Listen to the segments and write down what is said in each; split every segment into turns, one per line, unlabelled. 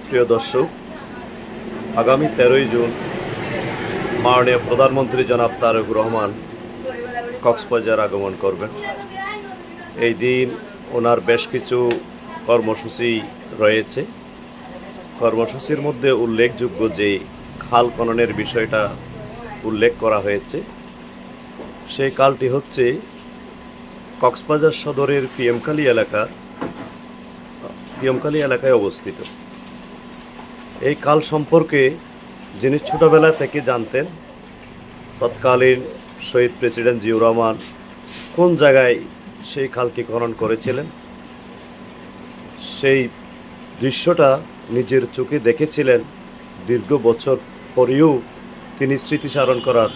প্রিয় দর্শক, আগামী 13ই জুন মাননীয় প্রধানমন্ত্রী জনাব তারেক রহমান কক্সবাজার আগমন করবেন। এই দিন ওনার বেশ কিছু কর্মসূচি রয়েছে। কর্মসূচির মধ্যে উল্লেখযোগ্য যে খাল খননের বিষয়টা উল্লেখ করা হয়েছে, সেই খালটি হচ্ছে কক্সবাজার সদরের পিএমখালী এলাকায় অবস্থিত। এই খাল সম্পর্কে যিনি ছোটবেলা থেকে জানতেন, তৎকালীন শহীদ প্রেসিডেন্ট জিয়াউর রহমান কোন জায়গায় সেই খালটি খনন করেছিলেন, সেই দৃশ্যটা নিজের চোখে দেখেছিলেন। দীর্ঘ বছর পরেও তিনি স্মৃতিচারণ করার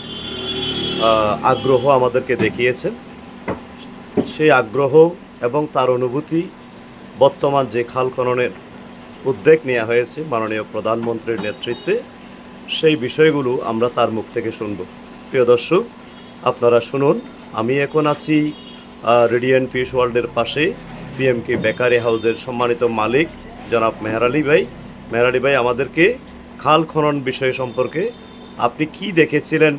আগ্রহ আমাদেরকে দেখিয়েছেন। সেই আগ্রহ এবং তার অনুভূতি বর্তমান যে খাল খননের উদ্যোগ নেওয়া হয়েছে মাননীয় প্রধানমন্ত্রীর নেতৃত্বে, সেই বিষয়গুলো আমরা তার মুখ থেকে শুনব। প্রিয় দর্শক, আপনারা শুনুন। আমি এখন আছি রেডিয়েন্ট ফিশ ওয়ার্ল্ডের পাশে পিএমকে বেকারি হাউসের সম্মানিত মালিক জনাব মেহের আলী ভাই আমাদেরকে খাল খনন বিষয় সম্পর্কে আপনি কি দেখেছিলেন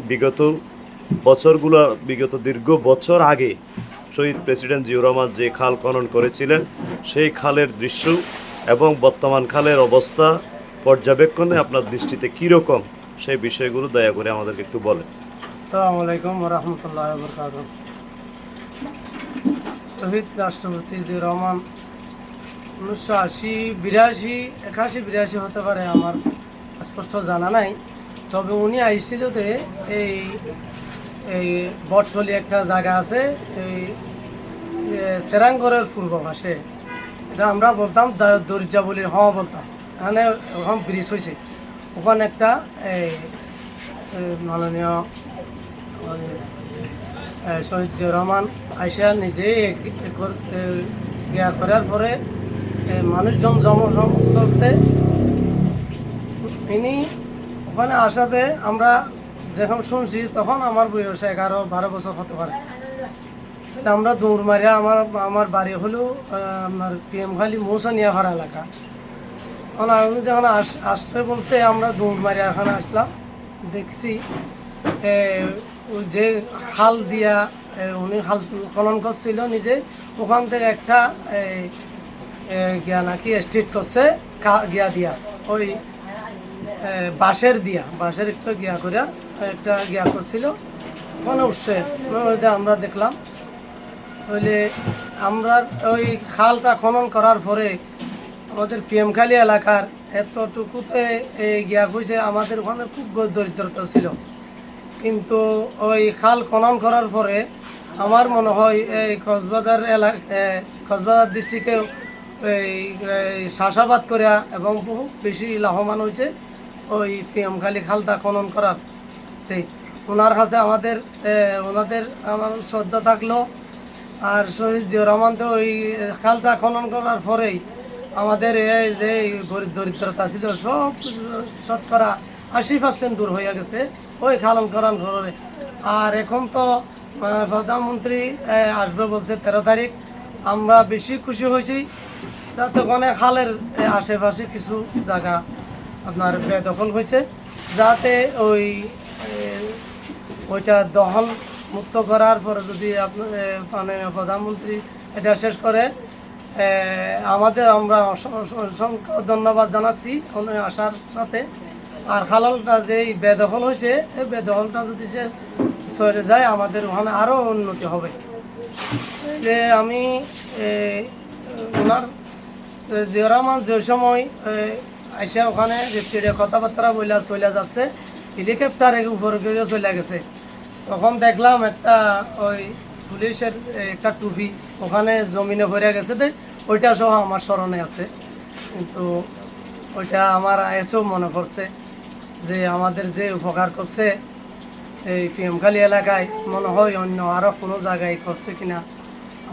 বিগত দীর্ঘ বছর আগে শহীদ প্রেসিডেন্ট জিয়াউর রহমান যে খাল খনন করেছিলেন, সেই খালের দৃশ্য এবং বর্তমান খালের অবস্থা পর্যবেক্ষণে আপনার দৃষ্টিতে কীরকম, সেই বিষয়গুলো দয়া করে আমাদেরকে একটু বলেন।
আসসালামু আলাইকুম ওয়া রাহমাতুল্লাহি ওয়া বারাকাতুহু। শহীদ রাষ্ট্রপতি জিয়াউর রহমান 1980, 82 হতে পারে, আমার স্পষ্ট জানা নাই। তবে উনি আইছিল যে এই বটতলি একটা জায়গা আছে, এই সেরাঙ্গরের পূর্ব পাশে, এটা আমরা বলতাম দরিজা বলি, বলতাম। এখানে এখন ব্রিজ হয়েছে, ওখানে একটা মাননীয় শহীদ জিয়াউর রহমান আইসা নিজেই ইয়া করার পরে মানুষজন জমা করছে। তিনি ওখানে আসাতে আমরা যখন শুনছি, তখন আমার বয়স 11-12 বছর হতে পারে। আমরা দৌড় মারিয়া, আমার বাড়ি হলো আপনার পিএমখালী মৌসানিয়াভাড়া এলাকা। তখন আমি যখন আসতে বলছে, আমরা দৌড় মারিয়া এখানে আসলাম। দেখছি যে হাল দিয়া উনি হাল খনন করছিল নিজে, ওখান থেকে একটা গিয়া নাকি স্ট্রিট করছে গিয়া দিয়া, ওই বাঁশের একটা গিয়া করিয়া একটা গিয়া করছিল, ওখানে উঠছে। আমরা দেখলাম। তাহলে আমরা ওই খালটা খনন করার পরে আমাদের পিএমখালী এলাকার এতটুকুতে গিয়া হয়েছে, আমাদের ওখানে খুব দরিদ্রতা ছিল। কিন্তু ওই খাল খনন করার পরে আমার মনে হয় এই কক্সবাজার ডিস্ট্রিক্টে এই চাষাবাদ করা এবং বহু বেশি লাভবান হয়েছে ওই পিএমখালী খালটা খনন করার। ওনার কাছে ওনাদের আমার শ্রদ্ধা থাকলো। আর শহীদ জিয়াউর রহমান তো ওই খালটা খনন করার পরেই আমাদের এই যে দরিদ্রতা ছিল সব শতকরা 80% দূর হয়ে গেছে ওই খালন খনন করে। আর এখন তো প্রধানমন্ত্রী আসবে বলছে 13 তারিখ। আমরা বেশি খুশি হয়েছি, যাতে ওখানে খালের আশেপাশে কিছু জায়গা আপনার বেদখল হয়েছে, যাতে ওইটা দখল মুক্ত করার পরে যদি আপনার প্রধানমন্ত্রী এটা শেষ করে, আমরা অসংখ্য ধন্যবাদ জানাচ্ছি আসার সাথে। আর খালটা যে বেদখল হয়েছে, এই বেদখলটা যদি সে সরে যায়, আমাদের ওখানে আরও উন্নতি হবে। আমি ওনার জিয়াউর রহমান যে সময় আইসা ওখানে কথাবার্তা বইলা চলে যাচ্ছে, হেলিকপ্টার উপরে চলে গেছে, তখন দেখলাম একটা ওই পুলিশের একটা টুপি ওখানে জমিনে ভরে গেছে। ওইটা সহ আমার স্মরণে আছে। কিন্তু ওইটা আমার এসেও মনে করছে যে আমাদের যে উপকার করছে এই পিএমখালী এলাকায়, মনে হয় অন্য আরও কোনো জায়গায় করছে কিনা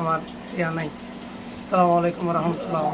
আমার ইয়া নাই। আসসালামু আলাইকুম রহমতুল্লাহ।